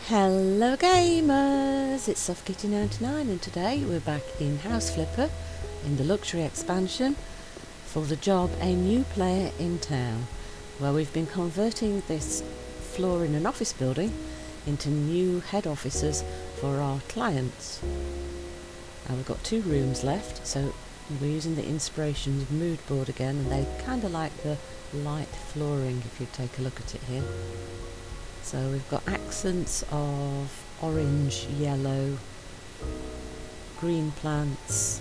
Hello gamers, it's SoftKitty99 and today we're back in House Flipper in the luxury expansion for the job A New Player in Town, where we've been converting this floor in an office building into new head offices for our clients. And we've got 2 rooms left, so we're using the Inspirations mood board again, and they kind of like the light flooring if you take a look at it here. So we've got accents of orange, yellow, green plants,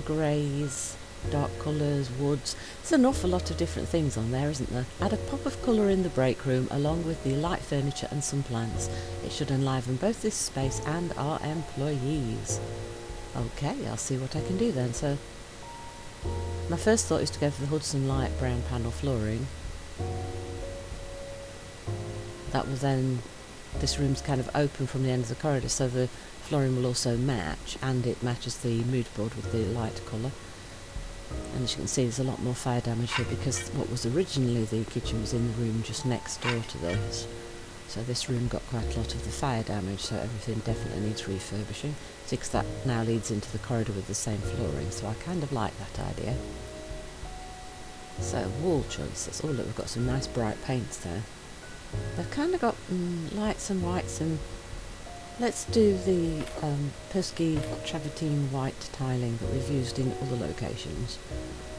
greys, dark colours, woods. There's an awful lot of different things on there, isn't there? Add a pop of colour in the break room along with the light furniture and some plants. It should enliven both this space and our employees. Okay, I'll see what I can do then. So my first thought is to go for the Hudson light brown panel flooring. That will then, this room's kind of open from the end of the corridor, so the flooring will also match, and it matches the mood board with the light colour. And as you can see, there's a lot more fire damage here because what was originally the kitchen was in the room just next door to this. So this room got quite a lot of the fire damage, so everything definitely needs refurbishing. Because that now leads into the corridor with the same flooring, so I kind of like that idea. So wall choices. Oh look, we've got some nice bright paints there. They've kind of got lights and whites, and let's do the Persky travertine white tiling that we've used in other locations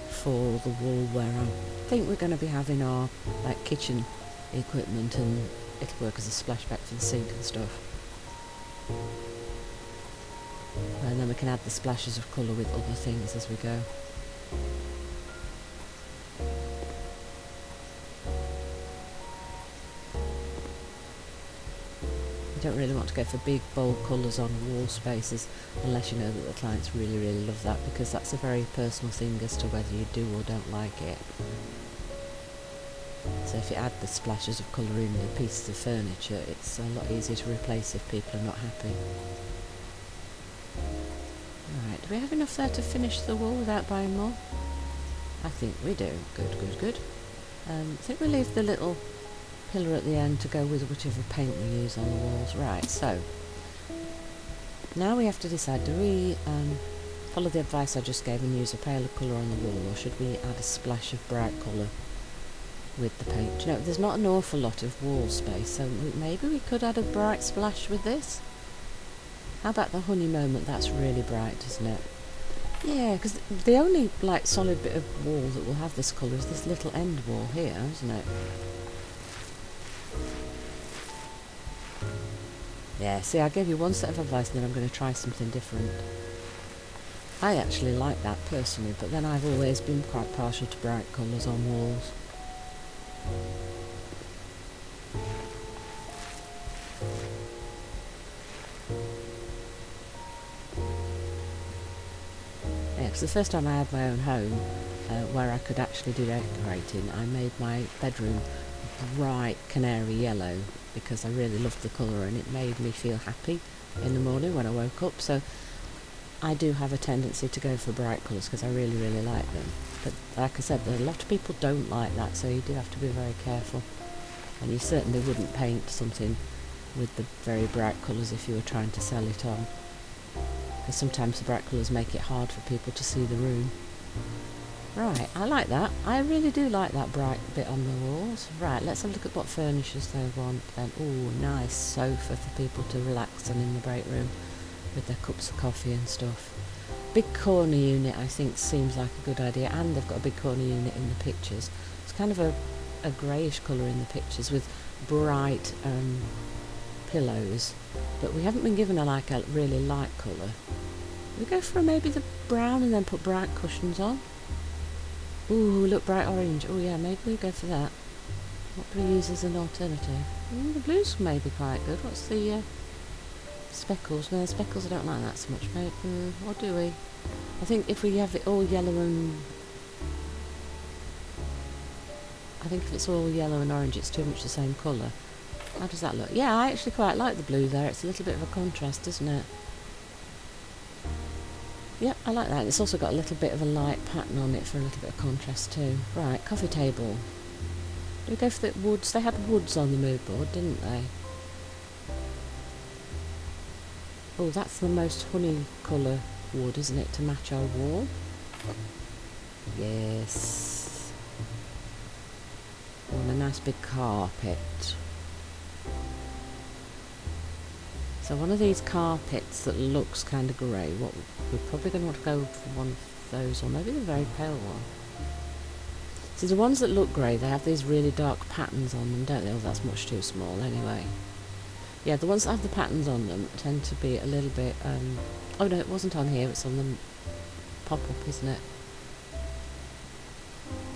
for the wall where I think we're going to be having our kitchen equipment, and it'll work as a splashback for the sink and stuff. And then we can add the splashes of colour with other things as we go. Don't really want to go for big bold colours on wall spaces unless you know that the clients really love that, because that's a very personal thing as to whether you do or don't like it. So if you add the splashes of colour in the pieces of furniture, it's a lot easier to replace if people are not happy. Alright, do we have enough there to finish the wall without buying more? I think we do. Good. I think we'll leave the little pillar at the end to go with whichever paint we use on the walls. Right, so now we have to decide, do we follow the advice I just gave and use a paler colour on the wall, or should we add a splash of bright colour with the paint? You know, there's not an awful lot of wall space, so maybe we could add a bright splash with this. How about the honey moment? That's really bright, isn't it? Yeah, because the only solid bit of wall that will have this colour is this little end wall here, isn't it? Yeah, see, I gave you one set of advice and then I'm going to try something different. I actually like that personally, but then I've always been quite partial to bright colours on walls. Yeah, because the first time I had my own home, where I could actually do decorating, I made my bedroom bright canary yellow because I really loved the colour and it made me feel happy in the morning when I woke up. So I do have a tendency to go for bright colours because I really like them. But like I said, a lot of people don't like that, so you do have to be very careful. And you certainly wouldn't paint something with the very bright colours if you were trying to sell it on, because sometimes the bright colours make it hard for people to see the room. Right, I like that. I really do like that bright bit on the walls. Right, let's have a look at what furnishers they want then. Oh, nice sofa for people to relax on in the break room with their cups of coffee and stuff. Big corner unit I think seems like a good idea, and they've got a big corner unit in the pictures. It's kind of a greyish colour in the pictures with bright pillows, but we haven't been given a really light colour. We go for maybe the brown and then put bright cushions on. Ooh, look, bright orange. Oh yeah, maybe we go for that. What do we use as an alternative? The blues may be quite good. What's the speckles? No, speckles I don't like that so much. Maybe, what do we? I think if we have it all yellow and... I think if it's all yellow and orange, it's too much the same colour. How does that look? Yeah, I actually quite like the blue there. It's a little bit of a contrast, isn't it? Yep, I like that. It's also got a little bit of a light pattern on it for a little bit of contrast too. Right, coffee table. Do we go for the woods? They had woods on the mood board, didn't they? Oh, that's the most honey colour wood, isn't it, to match our wall? Yes. Oh, and a nice big carpet. So one of these carpets that looks kind of grey, what we're probably going to want to go for one of those, or maybe the very pale one. See, the ones that look grey, they have these really dark patterns on them, don't they? Oh, that's much too small anyway. Yeah, the ones that have the patterns on them tend to be a little bit... oh no, it wasn't on here, it's on the pop-up, isn't it?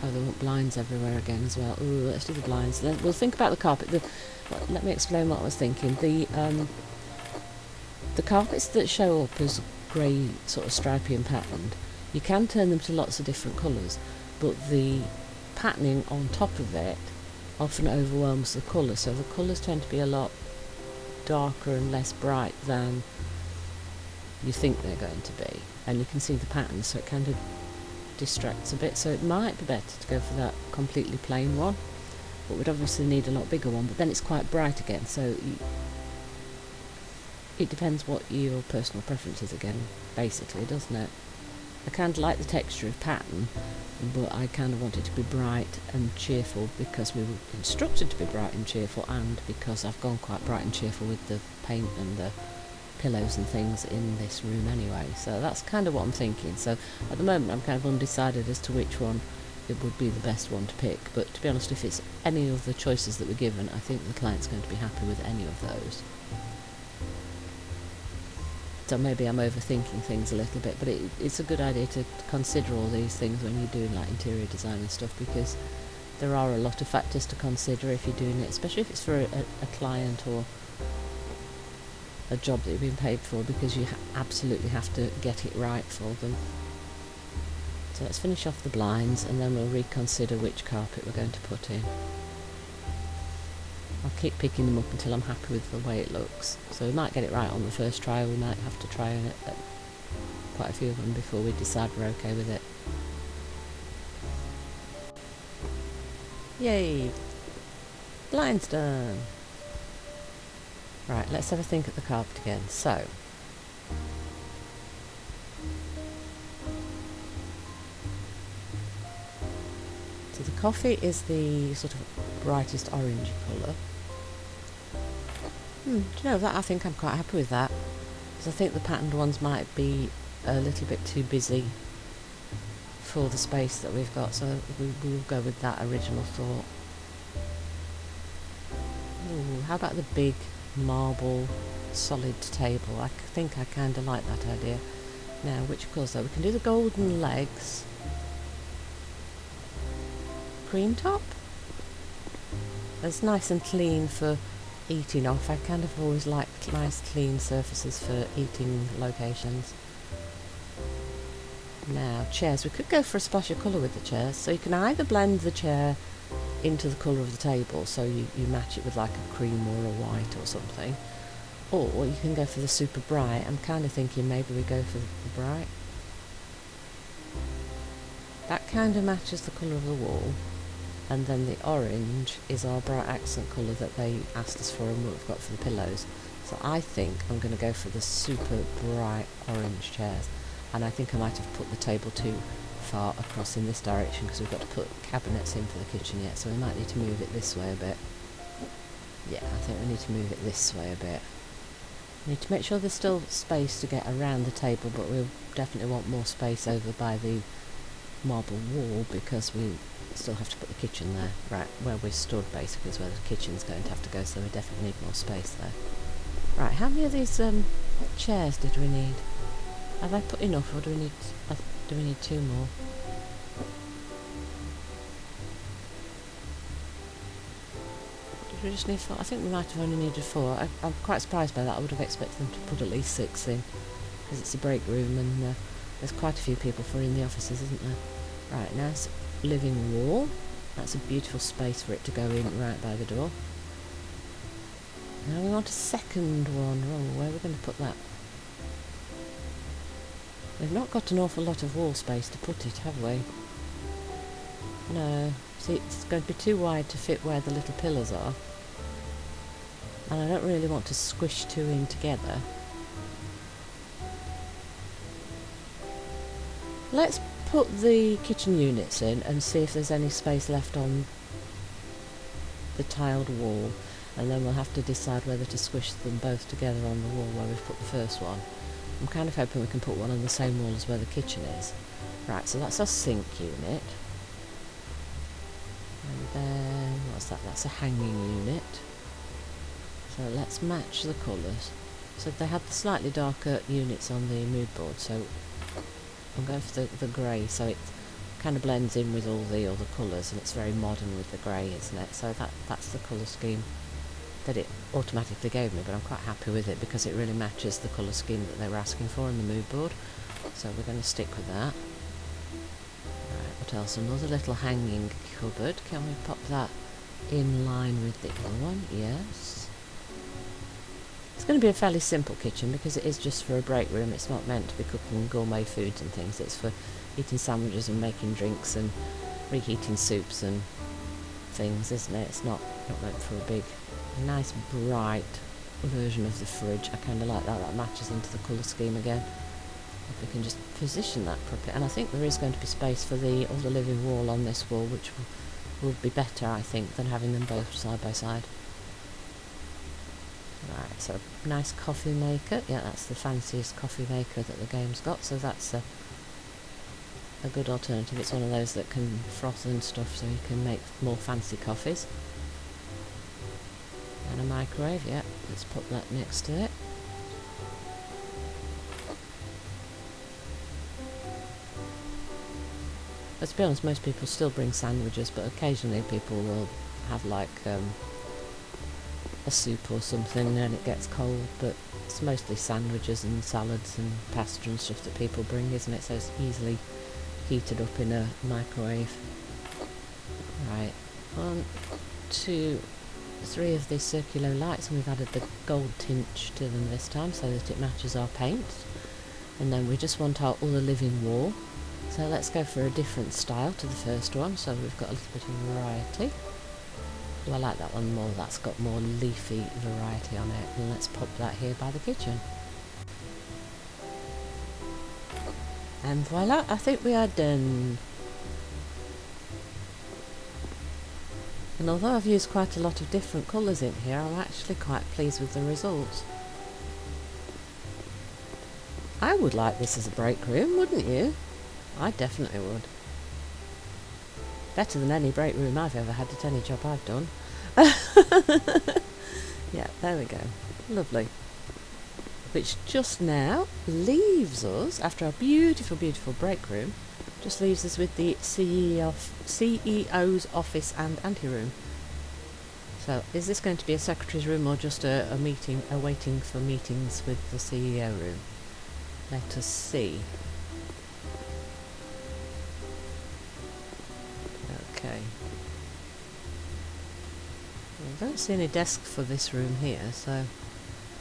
Oh, they want blinds everywhere again as well. Ooh, let's do the blinds. Then we'll think about the carpet. Well, let me explain what I was thinking. The carpets that show up as grey, sort of stripy and patterned, you can turn them to lots of different colours, but the patterning on top of it often overwhelms the colour, so the colours tend to be a lot darker and less bright than you think they're going to be, and you can see the patterns, so it kind of distracts a bit. So it might be better to go for that completely plain one, but we'd obviously need a lot bigger one, but then it's quite bright again, so it depends what your personal preference is again, basically, doesn't it? I kind of like the texture of pattern, but I kind of want it to be bright and cheerful because we were instructed to be bright and cheerful, and because I've gone quite bright and cheerful with the paint and the pillows and things in this room anyway. So that's kind of what I'm thinking. So at the moment I'm kind of undecided as to which one it would be the best one to pick, but to be honest, if it's any of the choices that we're given, I think the client's going to be happy with any of those. So maybe I'm overthinking things a little bit, but it's a good idea to consider all these things when you're doing like interior design and stuff, because there are a lot of factors to consider if you're doing it, especially if it's for a client or a job that you've been paid for, because you absolutely have to get it right for them. So let's finish off the blinds and then we'll reconsider which carpet we're going to put in. I'll keep picking them up until I'm happy with the way it looks. So we might get it right on the first try, we might have to try it at quite a few of them before we decide we're okay with it. Yay! Blinds done! Right, let's have a think at the carpet again. So the coffee is the sort of brightest orange colour. Do you know that? I think I'm quite happy with that, because I think the patterned ones might be a little bit too busy for the space that we've got, so we'll go with that original thought. Ooh, how about the big marble solid table? I think I kind of like that idea. Now, which colours though? We can do the golden legs. Cream top? It's nice and clean for eating off. I kind of always liked nice clean surfaces for eating locations. Now, chairs. We could go for a splash of colour with the chairs. So you can either blend the chair into the colour of the table, so you match it with like a cream or a white or something, or you can go for the super bright. I'm kind of thinking maybe we go for the bright. That kind of matches the colour of the wall, and then the orange is our bright accent colour that they asked us for and what we've got for the pillows. So I think I'm going to go for the super bright orange chairs, and I think I might have put the table too far across in this direction because we've got to put cabinets in for the kitchen yet, so we might need to move it this way a bit. Yeah, I think we need to move it this way a bit. We need to make sure there's still space to get around the table, but we'll definitely want more space over by the marble wall because we still have to put the kitchen there. Right, where we stood basically is where the kitchen's going to have to go, so we definitely need more space there. Right, how many of these chairs did we need? Have I put enough, or do we need two more? Did we just need four? I think we might have only needed four. I'm quite surprised by that. I would have expected them to put at least 6 in, because it's a break room and there's quite a few people for in the offices, isn't there? Right, now it's living wall. That's a beautiful space for it to go in right by the door. Now we want a second one. Oh, where are we going to put that? We've not got an awful lot of wall space to put it, have we? No. See, it's going to be too wide to fit where the little pillars are, and I don't really want to squish two in together. Let's put the kitchen units in and see if there's any space left on the tiled wall, and then we'll have to decide whether to squish them both together on the wall where we've put the first one. I'm kind of hoping we can put one on the same wall as where the kitchen is. Right, so that's our sink unit. And then, what's that? That's a hanging unit. So let's match the colours. So they had the slightly darker units on the mood board, so I'm going for the grey, so it kind of blends in with all the other colours, and it's very modern with the grey, isn't it? So that's the colour scheme that it automatically gave me, but I'm quite happy with it because it really matches the colour scheme that they were asking for on the mood board. So we're going to stick with that. Right, what else? Another little hanging cupboard. Can we pop that in line with the other one? Yes. It's going to be a fairly simple kitchen because it is just for a break room. It's not meant to be cooking gourmet foods and things. It's for eating sandwiches and making drinks and reheating soups and things, isn't it? It's not meant for a nice bright version of the fridge. I kind of like that. That matches into the colour scheme again. If we can just position that properly. And I think there is going to be space for the other living wall on this wall, which will be better, I think, than having them both side by side. Right, so nice coffee maker. Yeah, that's the fanciest coffee maker that the game's got, so that's a good alternative. It's one of those that can froth and stuff, so you can make more fancy coffees. And a microwave, yeah, let's put that next to it. Let's be honest, most people still bring sandwiches, but occasionally people will have like a soup or something and it gets cold, but it's mostly sandwiches and salads and pasta and stuff that people bring, isn't it? So it's easily heated up in a microwave. Right, 1, 2, 3 of these circular lights, and we've added the gold tinge to them this time so that it matches our paint. And then we just want our other living wall, so let's go for a different style to the first one, so we've got a little bit of variety. I like that one more, that's got more leafy variety on it, and let's pop that here by the kitchen. And voila, I think we are done. And although I've used quite a lot of different colours in here, I'm actually quite pleased with the results. I would like this as a break room, wouldn't you? I definitely would. Better than any break room I've ever had at any job I've done. Yeah, there we go. Lovely. Which just now leaves us, after our beautiful, beautiful break room, just leaves us with the CEO's office and anteroom. So, is this going to be a secretary's room or just a meeting, a waiting for meetings with the CEO room? Let us see. Okay. I don't see any desk for this room here, so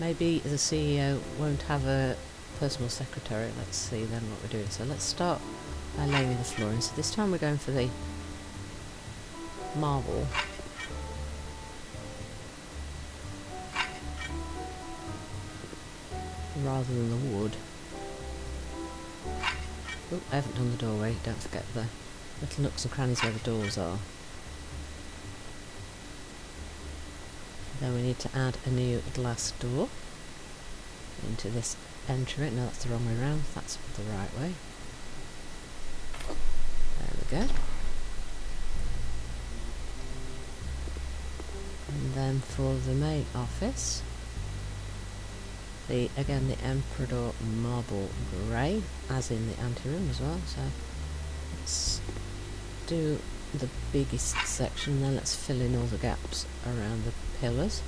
maybe the CEO won't have a personal secretary. Let's see then what we're doing. So let's start by laying the flooring. So this time we're going for the marble. Rather than the wood. Oh, I haven't done the doorway. Don't forget the little nooks and crannies where the doors are. Then we need to add a new glass door into this entry. No, that's the wrong way around. That's the right way. There we go. And then for the main office, again the Emperador marble grey, as in the anteroom as well. So let's do the biggest section, then let's fill in all the gaps around the pillars.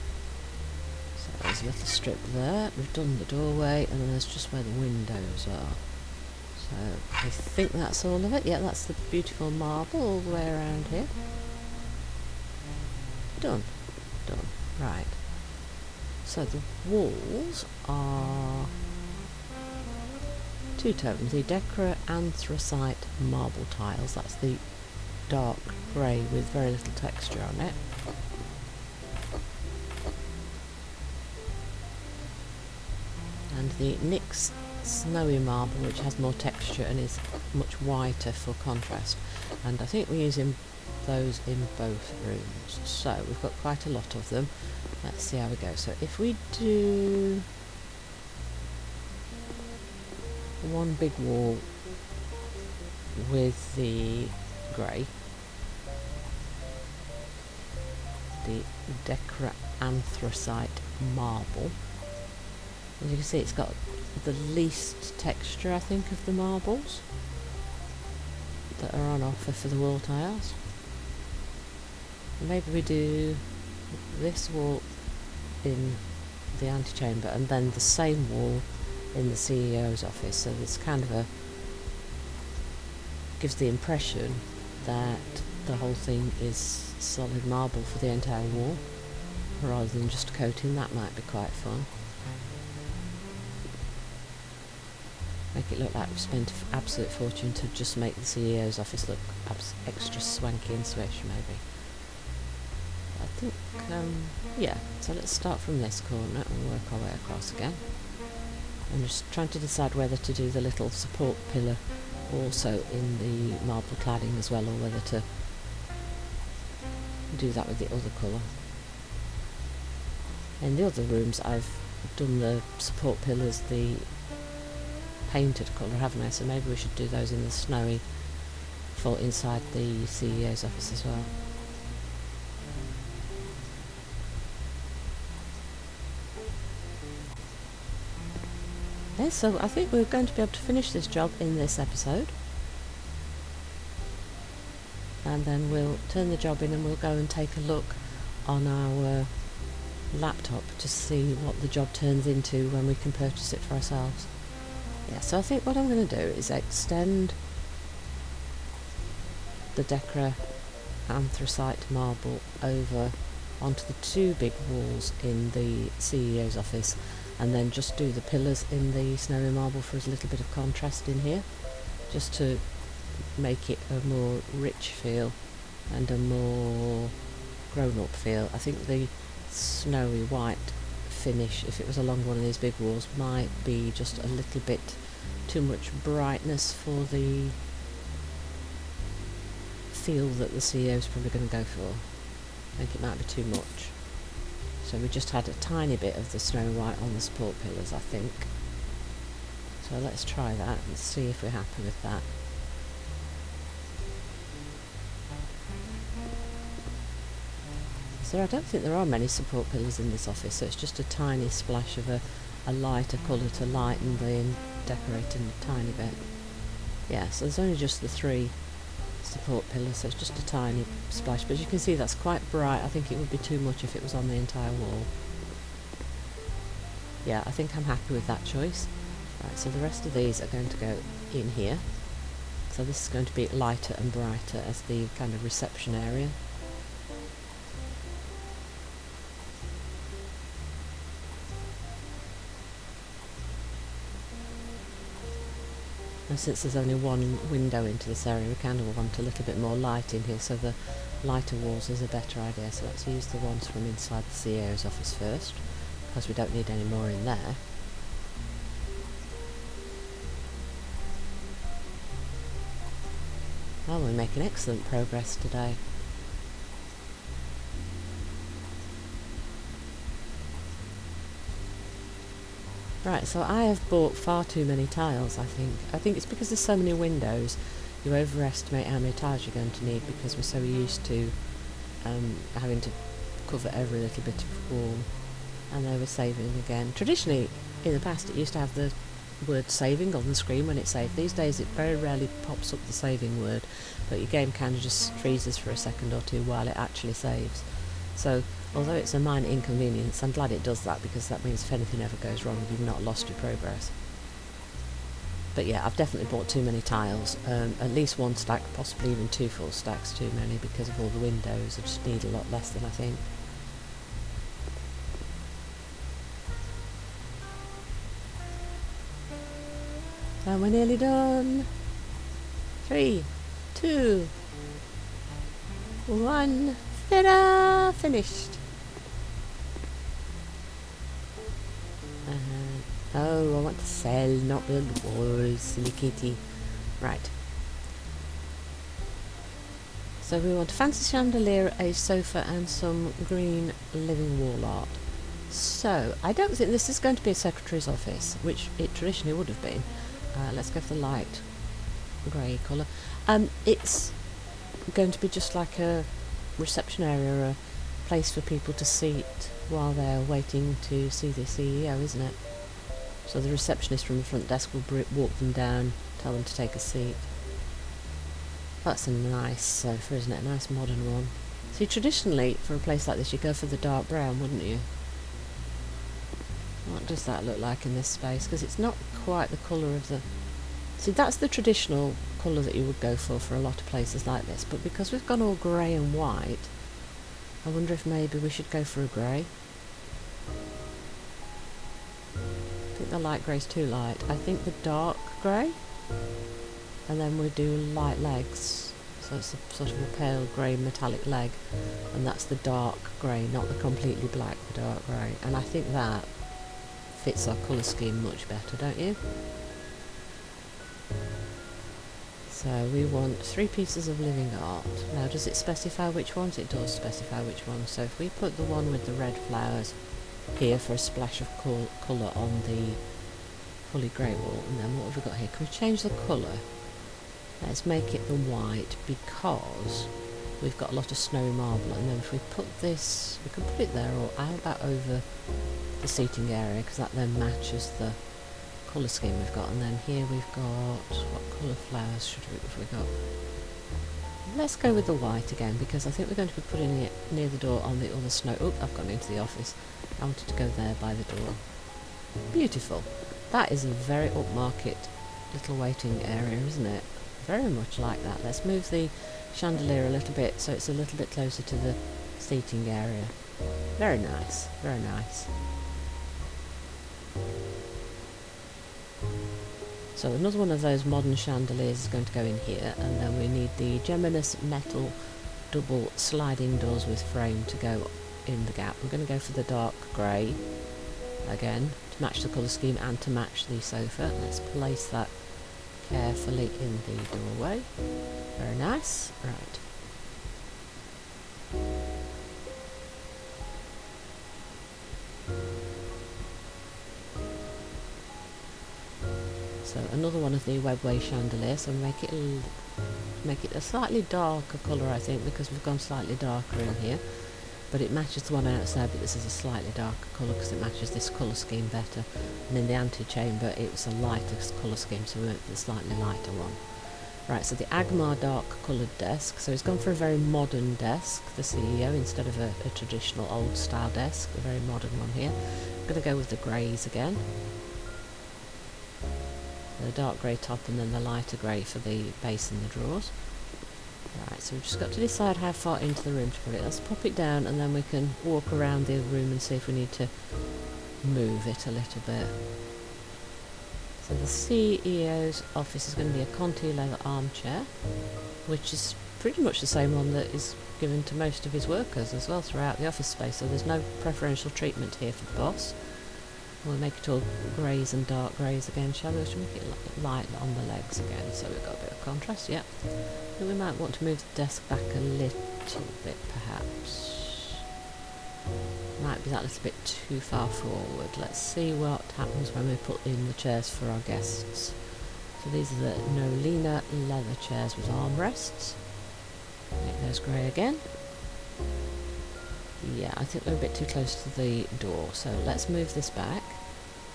So there's a little strip there, we've done the doorway, and then there's just where the windows are. So I think that's all of it. Yeah, that's the beautiful marble all the way around here. Done. Done. Right. So the walls are two tones, the Decra Anthracite marble tiles. That's the dark grey with very little texture on it. And the NYX Snowy Marble, which has more texture and is much whiter for contrast. And I think we're using those in both rooms. So we've got quite a lot of them. Let's see how we go. So if we do one big wall with the grey, the Decra Anthracite Marble. As you can see, it's got the least texture, I think, of the marbles that are on offer for the wall tiles. Maybe we do this wall in the antechamber and then the same wall in the CEO's office, so it's kind of gives the impression that the whole thing is solid marble for the entire wall rather than just coating. That might be quite fun. Make it look like we've spent an absolute fortune to just make the CEO's office look extra swanky and swish, maybe. I think, yeah, so let's start from this corner and work our way across again. I'm just trying to decide whether to do the little support pillar also in the marble cladding as well, or whether to do that with the other colour. In the other rooms I've done the support pillars the painted colour, haven't I? So maybe we should do those in the snowy for inside the CEO's office as well. Yeah, so I think we're going to be able to finish this job in this episode. And then we'll turn the job in and we'll go and take a look on our laptop to see what the job turns into when we can purchase it for ourselves. Yeah, so I think what I'm going to do is extend the Decra Anthracite Marble over onto the two big walls in the CEO's office, and then just do the pillars in the Snowy Marble for a little bit of contrast in here, just to make it a more rich feel and a more grown-up feel. I think the snowy white finish, if it was along one of these big walls, might be just a little bit too much brightness for the feel that the CEO is probably going to go for. I think it might be too much. So we just had a tiny bit of the snow white on the support pillars, I think. So let's try that and see if we're happy with that. So I don't think there are many support pillars in this office, so it's just a tiny splash of a lighter colour to lighten the decorating a tiny bit. Yeah, so there's only just the 3 support pillars, so it's just a tiny splash, but as you can see that's quite bright. I think it would be too much if it was on the entire wall. Yeah, I think I'm happy with that choice. Right, so the rest of these are going to go in here. So this is going to be lighter and brighter as the kind of reception area. And since there's only one window into this area, we kind of want a little bit more light in here, so the lighter walls is a better idea. So let's use the ones from inside the CEO's office first, because we don't need any more in there. Well, we're making excellent progress today. Right, so I have bought far too many tiles, I think. I think it's because there's so many windows, you overestimate how many tiles you're going to need, because we're so used to having to cover every little bit of wall. And they were saving again. Traditionally, in the past, it used to have the word saving on the screen when it saved. These days it very rarely pops up the saving word, but your game kind of just freezes for a second or two while it actually saves. So although it's a minor inconvenience, I'm glad it does that, because that means if anything ever goes wrong, you've not lost your progress. But yeah, I've definitely bought too many tiles, at least 1 stack, possibly even 2 full stacks too many, because of all the windows. I just need a lot less than I think. And we're nearly done. 3, 2, One. Ta-da! Finished. Oh, I want to sell, not build walls, silly kitty. Right. So we want a fancy chandelier, a sofa and some green living wall art. So, I don't think this is going to be a secretary's office, which it traditionally would have been. Let's go for the light grey colour. It's going to be just like a reception area, a place for people to seat while they're waiting to see the CEO, isn't it? So the receptionist from the front desk will walk them down, tell them to take a seat. That's a nice sofa, isn't it? A nice modern one. See, traditionally, for a place like this, you'd go for the dark brown, wouldn't you? What does that look like in this space? Because it's not quite the colour of the... See, that's the traditional colour that you would go for a lot of places like this. But because we've gone all grey and white, I wonder if maybe we should go for a grey. I think the light grey's too light. I think the dark grey. And then we do light legs. So it's a sort of a pale grey metallic leg. And that's the dark grey, not the completely black, the dark grey. And I think that fits our colour scheme much better, don't you? So we want 3 pieces of living art. Now does it specify which ones? It does specify which ones. So if we put the one with the red flowers here for a splash of colour on the fully grey wall, and then what have we got here? Can we change the colour? Let's make it the white because we've got a lot of snowy marble, and then if we put this, we can put it there, or how about over the seating area, because that then matches the colour scheme we've got. And then here we've got, what colour flowers have we got? Let's go with the white again, because I think we're going to be putting it near the door on the other snow. Oh, I've gone into the office. I wanted to go there by the door. Beautiful. That is a very upmarket little waiting area, isn't it? Very much like that. Let's move the chandelier a little bit so it's a little bit closer to the seating area. Very nice, very nice. So another one of those modern chandeliers is going to go in here, and then we need the Geminus metal double sliding doors with frame to go in the gap. We're going to go for the dark grey again to match the colour scheme and to match the sofa. Let's place that carefully in the doorway. Very nice. Right. So another one of the webway chandeliers. So make it a slightly darker colour, I think, because we've gone slightly darker in here. But it matches the one outside, but this is a slightly darker colour because it matches this colour scheme better. And in the antechamber it was a lighter colour scheme, so we went for the slightly lighter one. Right, so the Agmar dark coloured desk. So he's gone for a very modern desk, the CEO, instead of a traditional old style desk, a very modern one here. I'm going to go with the greys again. The dark grey top and then the lighter grey for the base and the drawers. Right, so we've just got to decide how far into the room to put it. Let's pop it down and then we can walk around the room and see if we need to move it a little bit. So the CEO's office is going to be a Conti leather armchair, which is pretty much the same one that is given to most of his workers as well throughout the office space, so there's no preferential treatment here for the boss. We'll make it all greys and dark greys again, shall we? Should we make it light on the legs again, so we've got a bit of contrast, yeah. I think we might want to move the desk back a little bit, perhaps. Might be that little bit too far forward. Let's see what happens when we put in the chairs for our guests. So these are the Nolina leather chairs with armrests. Make those grey again. Yeah, I think we're a bit too close to the door, so let's move this back.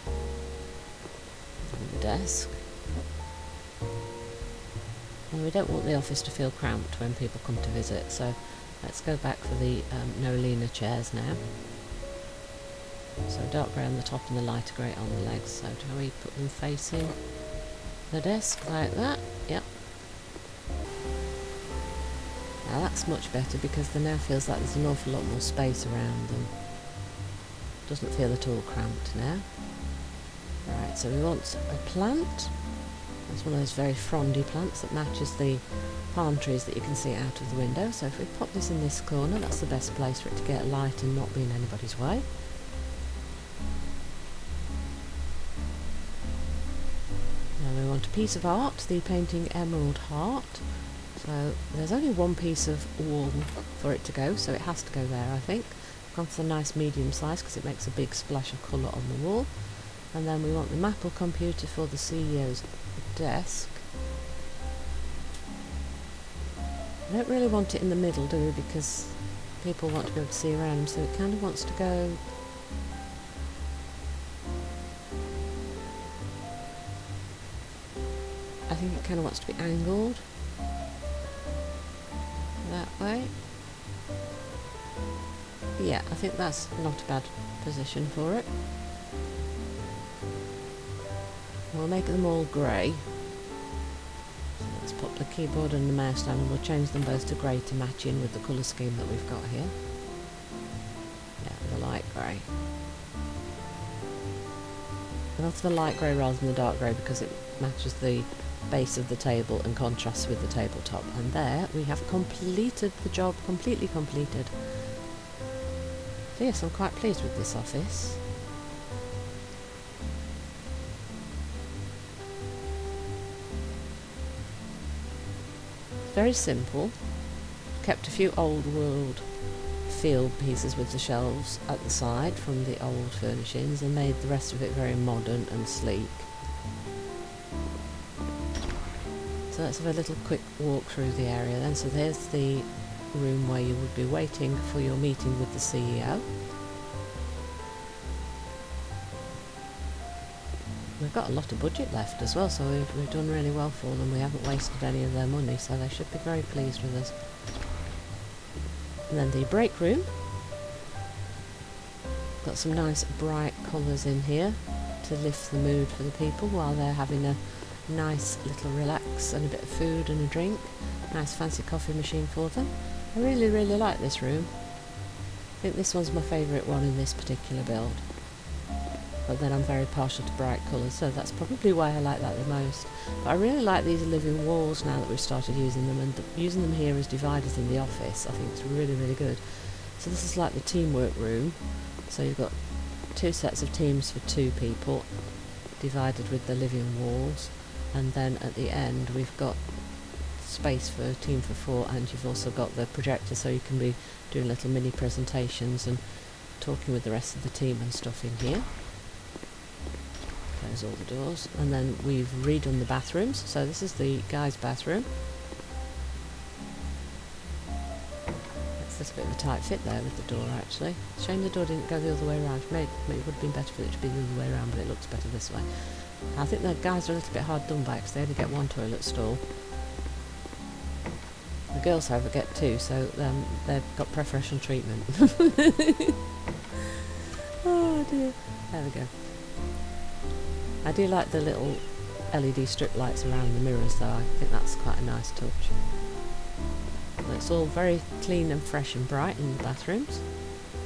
And the desk. And we don't want the office to feel cramped when people come to visit, so let's go back for the Nolina chairs now. So dark grey on the top and the lighter grey on the legs. So do we put them facing the desk like that? Yep. Now that's much better because there now feels like there's an awful lot more space around them. Doesn't feel at all cramped now. Right, so we want a plant That's one of those very frondy plants that matches the palm trees that you can see out of the window. So if we pop this in this corner, that's the best place for it to get light and not be in anybody's way. Now we want a piece of art, the painting Emerald Heart. So there's only one piece of wall for it to go, so it has to go there, I think. I've gone for the nice medium size because it makes a big splash of colour on the wall. And then we want the Maple computer for the CEO's desk. I don't really want it in the middle, do we, because people want to be able to see around them, so it kind of wants to go I think it kind of wants to be angled that way. Yeah, I think that's not a bad position for it. We'll make them all grey. So let's pop the keyboard and the mouse down and we'll change them both to grey to match in with the colour scheme that we've got here. Yeah, the light grey. I love the light grey rather than the dark grey because it matches the base of the table and contrasts with the tabletop. And there we have completed the job, completely completed. So yes, I'm quite pleased with this office. Very simple. Kept a few old world field pieces with the shelves at the side from the old furnishings and made the rest of it very modern and sleek. So let's have a little quick walk through the area then. So there's the room where you would be waiting for your meeting with the CEO. We've got a lot of budget left as well, so we've done really well for them. We haven't wasted any of their money, so they should be very pleased with us. And then the break room. Got some nice bright colours in here to lift the mood for the people while they're having a nice little relax and a bit of food and a drink. Nice fancy coffee machine for them. I really, really like this room. I think this one's my favourite one in this particular build. But then I'm very partial to bright colours, so that's probably why I like that the most. But I really like these living walls now that we've started using them, and using them here as dividers in the office I think it's really, really good. So this is like the teamwork room, so you've got two sets of teams for 2 people divided with the living walls, and then at the end we've got space for a team for 4, and you've also got the projector so you can be doing little mini presentations and talking with the rest of the team and stuff in here. Close all the doors, and then we've redone the bathrooms. So this is the guys' bathroom. It's a little bit of a tight fit there with the door actually. Shame the door didn't go the other way around. Maybe it would have been better for it to be the other way around, but it looks better this way. I think the guys are a little bit hard done by because they only get 1 toilet stall. The girls however get 2, so they've got preferential treatment. Oh dear. There we go. I do like the little LED strip lights around the mirrors though. I think that's quite a nice touch. It's all very clean and fresh and bright in the bathrooms.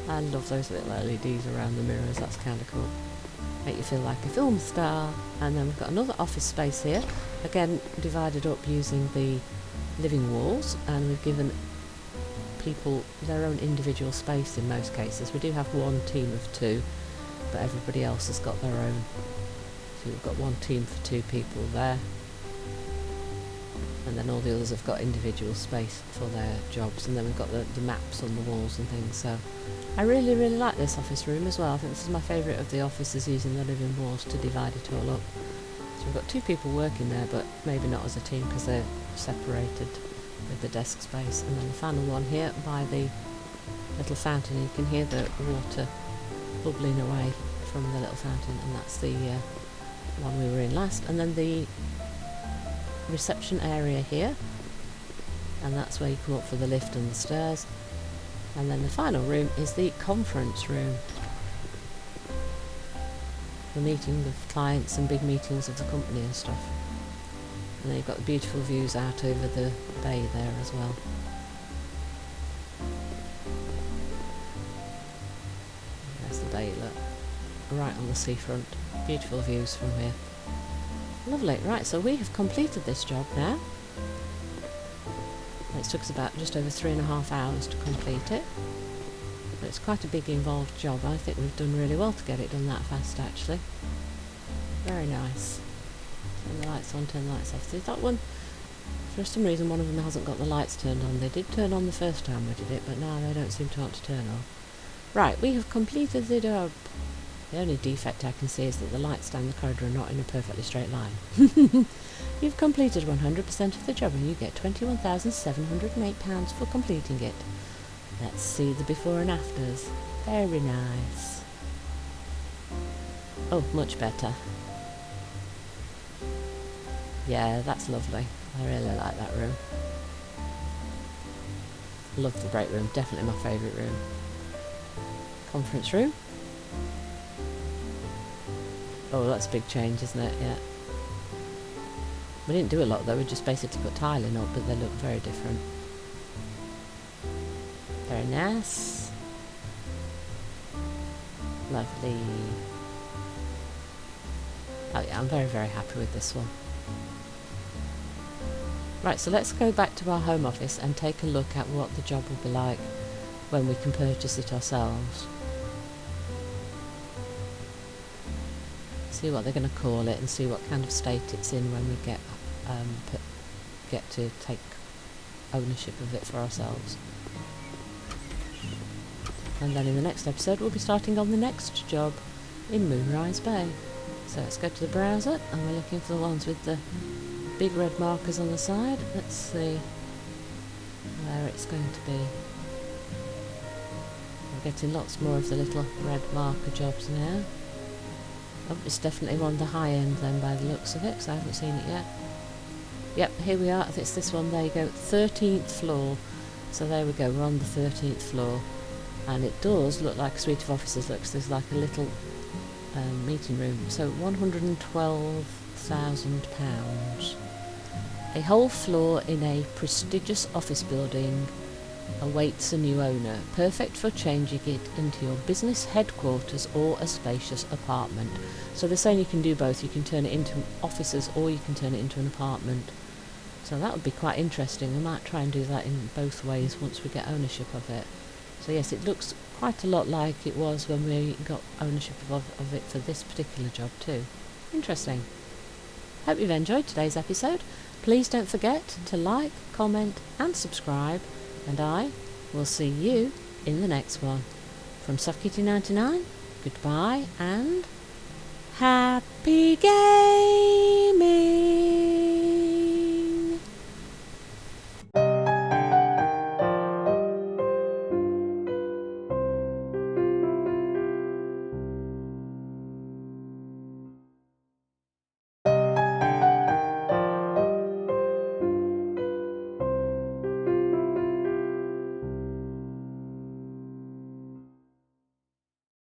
I love those little LEDs around the mirrors, that's kind of cool. Make you feel like a film star. And then we've got another office space here, again divided up using the living walls, and we've given people their own individual space in most cases. We do have one team of 2, but everybody else has got their own. So we've got one team for 2 people there, and then all the others have got individual space for their jobs, and then we've got the maps on the walls and things. So I really, really like this office room as well. I think this is my favourite of the offices, using the living walls to divide it all up. So we've got 2 people working there, but maybe not as a team because they're separated with the desk space. And then the final one here by the little fountain, you can hear the water bubbling away from the little fountain, and that's the one we were in last. And then the reception area here, and that's where you come up for the lift and the stairs. And then the final room is the conference room for meeting with clients and big meetings of the company and stuff. And then you've got the beautiful views out over the bay there as well. There's the bay, look, right on the seafront. Beautiful views from here. Lovely. Right, so we have completed this job now. It took us about just over 3.5 hours to complete it. But it's quite a big involved job. I think we've done really well to get it done that fast, actually. Very nice. Turn the lights on, turn the lights off. See, that one, for some reason, one of them hasn't got the lights turned on. They did turn on the first time we did it, but now they don't seem to want to turn on. Right, we have completed the job. The only defect I can see is that the lights down the corridor are not in a perfectly straight line. You've completed 100% of the job and you get £21,708 for completing it. Let's see the before and afters. Very nice. Oh, much better. Yeah, that's lovely. I really like that room. Love the break room, definitely my favourite room. Conference room. Oh, that's a big change, isn't it? Yeah. We didn't do a lot though, we just basically put tiling up, but they look very different. Very nice. Lovely. Oh yeah, I'm very, very happy with this one. Right, so let's go back to our home office and take a look at what the job will be like when we can purchase it ourselves. See what they're going to call it and see what kind of state it's in when we get to take ownership of it for ourselves. And then in the next episode we'll be starting on the next job in Moonrise Bay. So let's go to the browser and we're looking for the ones with the big red markers on the side. Let's see where it's going to be. We're getting lots more of the little red marker jobs now. Oh, it's definitely one of the high end then by the looks of it, because I haven't seen it yet. Yep, here we are. I think it's this one. There you go. 13th floor. So there we go. We're on the 13th floor. And it does look like a suite of offices. Looks, there's like a little meeting room. So £112,000. A whole floor in a prestigious office building awaits a new owner, perfect for changing it into your business headquarters or a spacious apartment. So they're saying you can do both. You can turn it into offices or you can turn it into an apartment. So that would be quite interesting. We might try and do that in both ways once we get ownership of it. So yes, it looks quite a lot like it was when we got ownership of it for this particular job too. Interesting. Hope you've enjoyed today's episode. Please don't forget to like, comment and subscribe. And I will see you in the next one. From SoftKitty 99, goodbye and happy game!